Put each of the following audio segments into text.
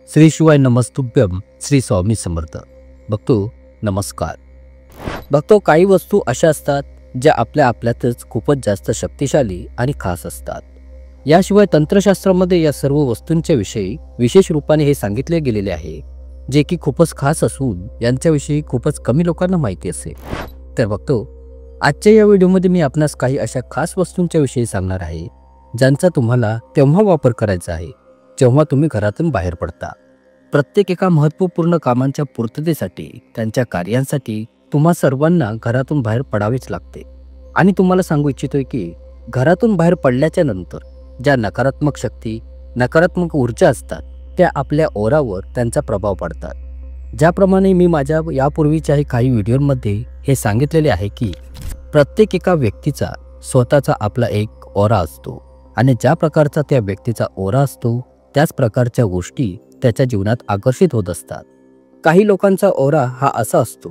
श्री शिवाय नमस्तुभ्यम. श्री स्वामी समर्थ. भक्तो नमस्कार. भक्तो, काही वस्तू अशा असतात ज्या आपल्यातच खूपच जास्त शक्तिशाली आणि खास असतात. याशिवाय तंत्रशास्त्रामध्ये या सर्व वस्तूंच्या विषयी विशेष रूपाने हे सांगितले गेलेले आहे, जे की खूपच खास असून यांच्याविषयी खूपच कमी लोकांना माहिती असेल. तर भक्तो, आजच्या या व्हिडिओमध्ये मी आपणास काही अशा खास वस्तूंच्या विषयी सांगणार आहे, ज्यांचा तुम्हाला तेव्हा वापर करायचा आहे जेव्हा तुम्ही घरातून बाहेर पडता. प्रत्येक एका महत्त्वपूर्ण कामांच्या पूर्ततेसाठी, त्यांच्या कार्यांसाठी तुम्हा सर्वांना घरातून बाहेर पडावेच लागते. आणि तुम्हाला सांगू इच्छितोय की घरातून बाहेर पडल्याच्या नंतर ज्या नकारात्मक शक्ती, नकारात्मक ऊर्जा असतात, त्या आपल्या ओरावर त्यांचा प्रभाव पडतात. ज्याप्रमाणे मी माझ्या यापूर्वीच्याही काही व्हिडिओमध्ये हे सांगितलेले आहे की प्रत्येक एका व्यक्तीचा स्वतःचा आपला एक ओरा असतो आणि ज्या प्रकारचा त्या व्यक्तीचा ओरा असतो त्याच प्रकारच्या गोष्टी त्याच्या जीवनात आकर्षित होत असतात. काही लोकांचा ओरा हा असा असतो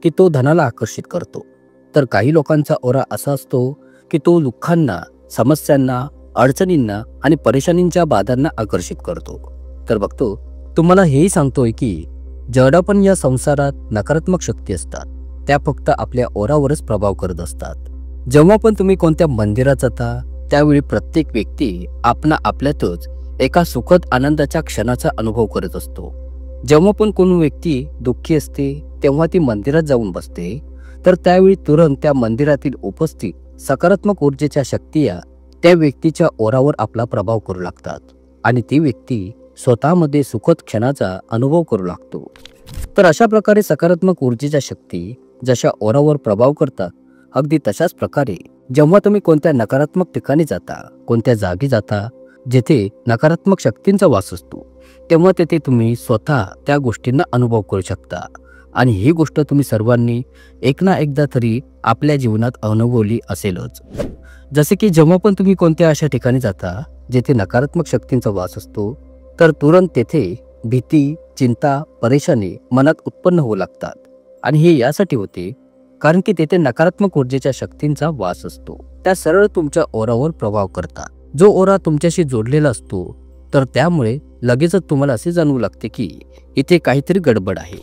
की तो धनाला आकर्षित करतो, तर काही लोकांचा ओरा असा असतो की तो दुःखांना, समस्यांना, अडचणींना आणि परेशानींच्या बाधांना आकर्षित करतो. तर बघतो, तुम्हाला हेही सांगतोय की जेवढा पण या संसारात नकारात्मक शक्ती असतात, त्या फक्त आपल्या ओरावरच प्रभाव करत असतात. जेव्हा पण तुम्ही कोणत्या मंदिरात जाता, त्यावेळी प्रत्येक व्यक्ती आपल्यातच एका सुखद आनंदाच्या क्षणाचा अनुभव करत असतो. जेव्हा पण कोणी व्यक्ती दुःखी असते तेव्हा ती मंदिरात जाऊन बसते, तर त्यावेळी तुरंत त्या मंदिरातील उपस्थित सकारात्मक ऊर्जेच्या शक्तीया त्या व्यक्तीच्या ओरावर आपला प्रभाव करू लागतात आणि ती व्यक्ती स्वतःमध्ये सुखद क्षणाचा अनुभव करू लागतो. तर अशा प्रकारे सकारात्मक ऊर्जेच्या शक्ती जशा ओरावर प्रभाव करतात, अगदी तशाच प्रकारे जेव्हा तुम्ही कोणत्या नकारात्मक ठिकाणी जाता, कोणत्या जागी जाता जेथे नकारात्मक शक्तींचा वास असतो, तेव्हा तेथे तुम्ही स्वतः त्या गोष्टींना अनुभव करू शकता. आणि ही गोष्ट तुम्ही सर्वांनी एक ना एकदा तरी आपल्या जीवनात अनुभवली असेलच. जसे की जेव्हा पण तुम्ही कोणत्या अशा ठिकाणी जाता जेथे नकारात्मक शक्तींचा वास असतो, तर तुरंत तेथे भीती, चिंता, परेशानी मनात उत्पन्न होऊ लागतात. आणि हे यासाठी होते कारण की तेथे नकारात्मक ऊर्जेच्या शक्तींचा वास असतो. त्या सरळ तुमच्या ओरावर प्रभाव करतात. जो ओरा तुमच्याशी जोडलेला असतो, तर त्यामुळे लगेचच तुम्हाला असे जाणवू लागते की इथे काहीतरी गडबड आहे.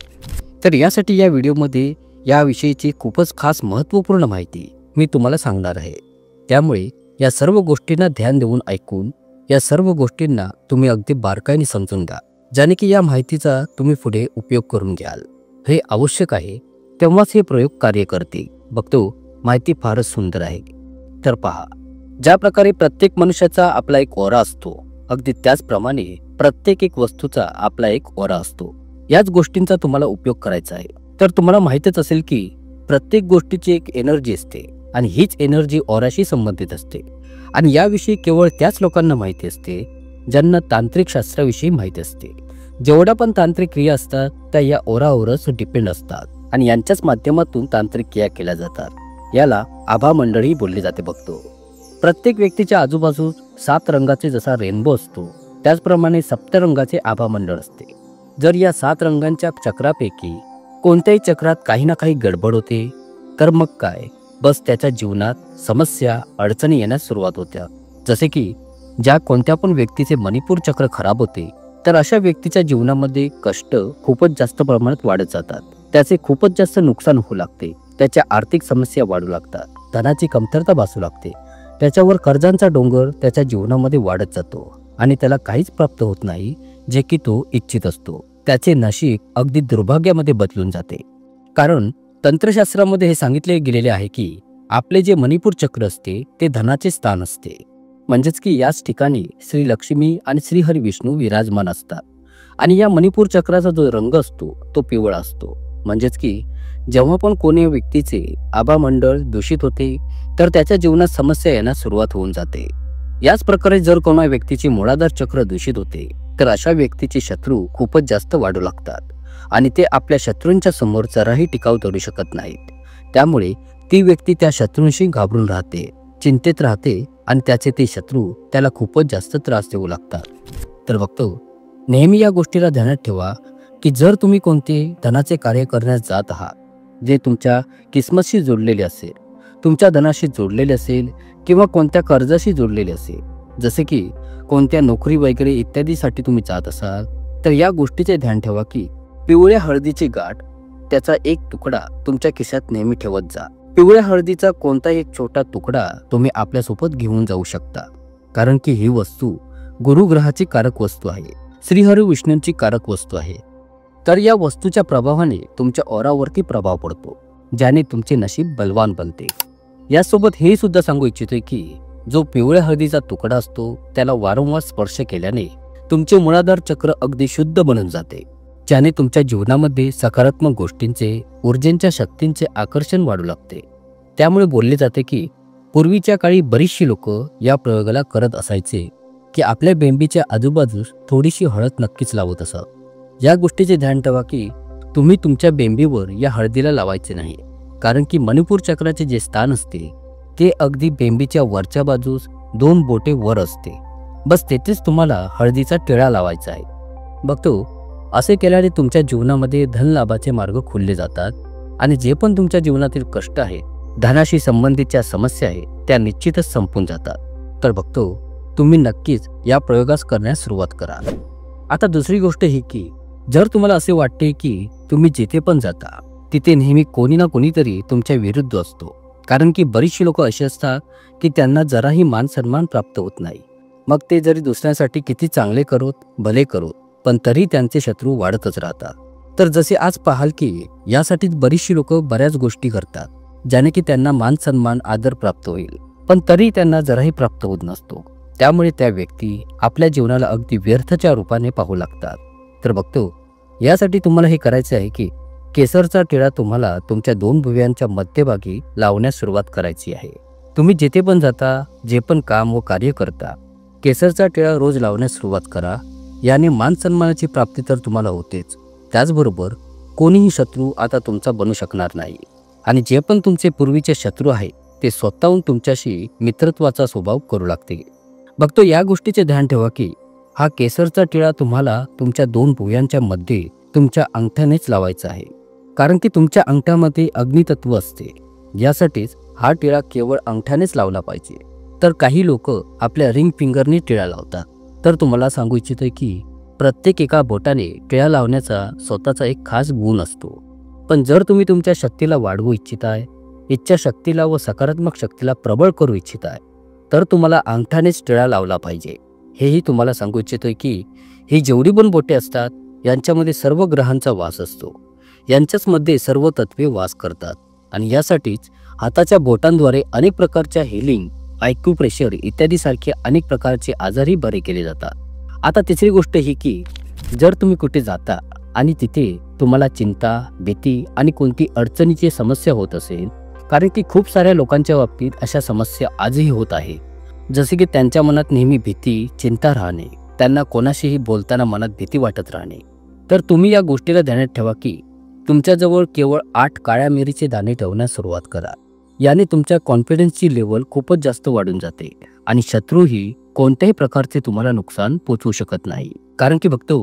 तर यासाठी या व्हिडिओमध्ये याविषयीची खूपच खास महत्त्वपूर्ण माहिती मी तुम्हाला सांगणार आहे. त्यामुळे या सर्व गोष्टींना ध्यान देऊन ऐकून या सर्व गोष्टींना तुम्ही अगदी बारकाईने समजून घ्या, ज्याने की या माहितीचा तुम्ही पुढे उपयोग करून घ्याल. हे आवश्यक आहे, तेव्हाच हे प्रयोग कार्य करते. बघतो, माहिती फारच सुंदर आहे. तर पहा, ज्या प्रकारे प्रत्येक मनुष्याचा आपला एक ओरा असतो, अगदी त्याचप्रमाणे प्रत्येक एक वस्तूचा आपला एक ओरा असतो. याच गोष्टींचा तुम्हाला उपयोग करायचा आहे. तर तुम्हाला माहितच असेल की प्रत्येक गोष्टीची एक एनर्जी असते आणि हीच एनर्जी ओराशी संबंधित असते. आणि याविषयी केवळ त्याच लोकांना माहिती असते ज्यांना तांत्रिक शास्त्राविषयी माहिती असते. जेवढ्या पण तांत्रिक क्रिया असतात त्या या ओरावरच डिपेंड असतात आणि यांच्याच माध्यमातून तांत्रिक क्रिया केल्या जातात. याला आभा मंडळही बोलले जाते. बघतो, प्रत्येक व्यक्तीच्या आजूबाजू 7 रंगाचे जसा रेनबो असतो, त्याचप्रमाणे सप्तरंगाचे आभा मंडळ असते. जर या 7 रंगांच्या चक्रापैकी कोणत्याही चक्रात काही ना काही गडबड होते, तर मग काय, बस त्याच्या जीवनात समस्या, अडचणी येण्यास सुरुवात होत्या. जसे की ज्या कोणत्या पण व्यक्तीचे मणिपूर चक्र खराब होते, तर अशा व्यक्तीच्या जीवनामध्ये कष्ट खूपच जास्त प्रमाणात वाढत जातात. त्याचे खूपच जास्त नुकसान होऊ लागते. त्याच्या आर्थिक समस्या वाढू लागतात. धनाची कमतरता भासू लागते. त्याच्यावर कर्जांचा डोंगर त्याच्या जीवनामध्ये वाढत जातो आणि त्याला काहीच प्राप्त होत नाही जे की तो इच्छित असतो. त्याचे नशीब अगदी दुर्भाग्यामध्ये बदलून जाते. कारण तंत्रशास्त्रामध्ये हे सांगितले गेलेले आहे की आपले जे मणिपूर चक्र असते ते धनाचे स्थान असते. म्हणजेच की याच ठिकाणी श्री लक्ष्मी आणि श्री हरी विष्णू विराजमान असतात. आणि या मणिपूर चक्राचा जो रंग असतो तो पिवळा असतो. म्हणजेच की जेव्हा पण कोणी व्यक्तीचे आभा मंडळ दूषित होते, तर त्याच्या जीवनात समस्या येण्यास सुरुवात होऊन जाते. याच प्रकारे जर कोणा व्यक्तीची मूलाधार चक्र दूषित होते, तर अशा व्यक्तीचे शत्रू खूपच जास्त वाढू लागतात आणि ते आपल्या शत्रूंच्या समोर जराही टिकाव धरू शकत नाहीत. त्यामुळे ती व्यक्ती त्या शत्रूंशी घाबरून राहते, चिंतेत राहते आणि त्याचे ते शत्रू त्याला खूपच जास्त त्रास देऊ लागतात. तर बघतो, नेहमी या गोष्टीला ध्यानात ठेवा की जर तुम्ही कोणते धनाचे कार्य करण्यास जात आहात जे तुमच्या किस्मतशी जोडलेले असेल, तुमच्या धनाशी जोडलेले असेल किंवा कोणत्या कर्जाशी जोडलेले असेल, जसे की कोणत्या नोकरी वगैरे इत्यादीसाठी तुम्ही जात असाल, तर या गोष्टीचे ध्यान ठेवा की पिवळ्या हळदीची गाठ त्याचा एक तुकडा तुमच्या खिशात नेहमी ठेवत जा. पिवळ्या हळदीचा कोणताही एक छोटा तुकडा तुम्ही आपल्यासोबत घेऊन जाऊ शकता, कारण की ही वस्तू गुरुग्रहाची कारक वस्तू आहे, श्रीहरी विष्णूंची कारक वस्तू आहे. तर या वस्तूच्या प्रभावाने तुमच्या ऑरावरती प्रभाव पडतो, ज्याने तुमचे नशीब बलवान बनते. यासोबत हे सुद्धा सांगू इच्छितोय की जो पिवळ्या हळदीचा तुकडा असतो त्याला वारंवार स्पर्श केल्याने तुमचे मूलाधार चक्र अगदी शुद्ध बनून जाते, ज्याने तुमच्या जीवनामध्ये सकारात्मक गोष्टींचे, ऊर्जेच्या शक्तींचे आकर्षण वाढू लागते. त्यामुळे बोलले जाते की पूर्वीच्या काळी बरीचशी लोक या प्रयोगाला करत असायचे की आपल्या बेंबीच्या आजूबाजूस थोडीशी हळद नक्कीच लावत असत. या गोष्टीचे ध्यान ठेवा की तुम्ही तुमच्या बेंबीवर या हळदीला लावायचे नाही, कारण की मणिपूर चक्राचे जे स्थान असते ते अगदी बेंबीच्या वरच्या बाजूस 2 बोटे वर असते. बस तेथेच तुम्हाला हळदीचा टिळा लावायचा आहे. बघतो असे केल्याने तुमच्या जीवनामध्ये धनलाभाचे मार्ग खुलले जातात आणि जे पण तुमच्या जीवनातील कष्ट आहे, धनाशी संबंधितच्या समस्या आहे, त्या निश्चितच संपून जातात. तर बघतो तुम्ही नक्कीच या प्रयोगास करण्यास सुरुवात करा. आता दुसरी गोष्ट ही की जर तुम्हाला असे वाटते की तुम्ही जिथे पण जाता तिथे नेहमी कोणी ना कोणीतरी तुमच्या विरुद्ध असतो, कारण की बरीचशी लोक अशी असतात की त्यांना जराही मान सन्मान प्राप्त होत नाही. मग ते जरी दुसऱ्यांसाठी किती चांगले करोत, भले करोत, पण तरी त्यांचे शत्रू वाढतच राहतात. तर जसे आज पाहाल की यासाठीच बरीचशी लोक बऱ्याच गोष्टी करतात ज्याने की त्यांना मान सन्मान, आदर प्राप्त होईल, पण तरी त्यांना जराही प्राप्त होत नसतो. त्यामुळे त्या व्यक्ती आपल्या जीवनाला अगदी व्यर्थच्या रूपाने पाहू लागतात. तर बघतो यासाठी तुम्हाला हे करायचे आहे की केसरचा टिळा तुम्हाला तुमच्या 2 भुवयांच्या मध्यभागी लावण्यास सुरुवात करायची आहे. तुम्ही जिथे पण जाता, जे पण काम व कार्य करता, केसरचा टिळा रोज लावण्यास सुरुवात करा. याने मान सन्मानाची प्राप्ती तर तुम्हाला होतेच, त्याचबरोबर कोणीही शत्रू आता तुमचा बनू शकणार नाही आणि जे पण तुमचे पूर्वीचे शत्रू आहे ते स्वतःहून तुमच्याशी मित्रत्वाचा स्वभाव करू लागते. बघतो या गोष्टीचे ध्यान ठेवा की हा केसरचा टिळा तुम्हाला तुमच्या 2 भुवयांच्या मध्ये तुमच्या अंगठ्यानेच लावायचा आहे, कारण की तुमच्या अंगठ्यामध्ये अग्नितत्व असते. यासाठीच हा टिळा केवळ अंगठ्यानेच लावला पाहिजे. तर काही लोक आपल्या रिंग फिंगरने टिळा लावतात. तर तुम्हाला सांगू इच्छितोय की प्रत्येक एका बोटाने टिळा लावण्याचा स्वतःचा एक खास गुण असतो. पण जर तुम्ही तुमच्या शक्तीला वाढवू इच्छिताय, इच्छाशक्तीला व सकारात्मक शक्तीला प्रबळ करू इच्छिताय, तर तुम्हाला अंगठानेच टिळा लावला पाहिजे. हेही तुम्हाला सांगू इच्छितोय की ही जेवढी पण बोटे असतात यांच्यामध्ये सर्व ग्रहांचा वास असतो, यांच्याच मध्ये सर्व तत्वे वास करतात आणि यासाठीच हाताच्या बोटांद्वारे अनेक प्रकारच्या हिलिंग, आयक्यूप्रेशर इत्यादी सारखे अनेक प्रकारचे आजारही बरे केले जातात. आता तिसरी गोष्ट ही की जर तुम्ही कुठे जाता आणि तिथे तुम्हाला चिंता, भीती आणि कोणती अडचणीची समस्या होत असेल, कारण की खूप साऱ्या लोकांच्या बाबतीत अशा समस्या आजही होत आहे, जसे की त्यांच्या मनात नेहमी भीती, चिंता राहणे, त्यांना कोणाशीही बोलताना मनात भीती वाटत राहणे, तर तुम्ही या गोष्टीला ध्यानात ठेवा की तुमच्याजवळ केवळ 8 काळ्या मिरीचे दाणे ठेवण्यास सुरुवात करा. याने तुमच्या कॉन्फिडन्सची लेवल खूपच जास्त वाढून जाते आणि शत्रूही कोणत्याही प्रकारचे तुम्हाला नुकसान पोचवू शकत नाही. कारण की बघतो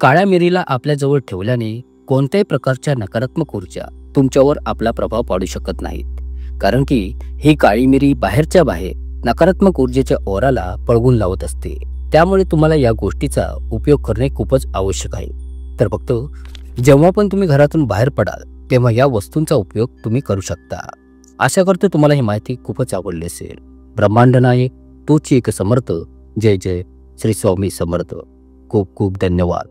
काळ्या मिरीला आपल्याजवळ ठेवल्याने कोणत्याही प्रकारच्या नकारात्मक ऊर्जा तुमच्यावर आपला प्रभाव पाडू शकत नाहीत, कारण की ही काळी मिरी बाहेरच्या बाहेर नकारात्मक ऊर्जेच्या ओराला पळवून लावत असते. त्यामुळे तुम्हाला या गोष्टीचा उपयोग करणे खूपच आवश्यक आहे. तर बघतो जेव्हा पण तुम्ही घरातून बाहेर पडाल तेव्हा या वस्तूंचा उपयोग तुम्ही करू शकता. आशा करतो तुम्हाला ही माहिती खूपच आवडली असेल. ब्रह्मांड नायक तोच एक समर्थ. जय जय श्री स्वामी समर्थ. खूप खूप धन्यवाद.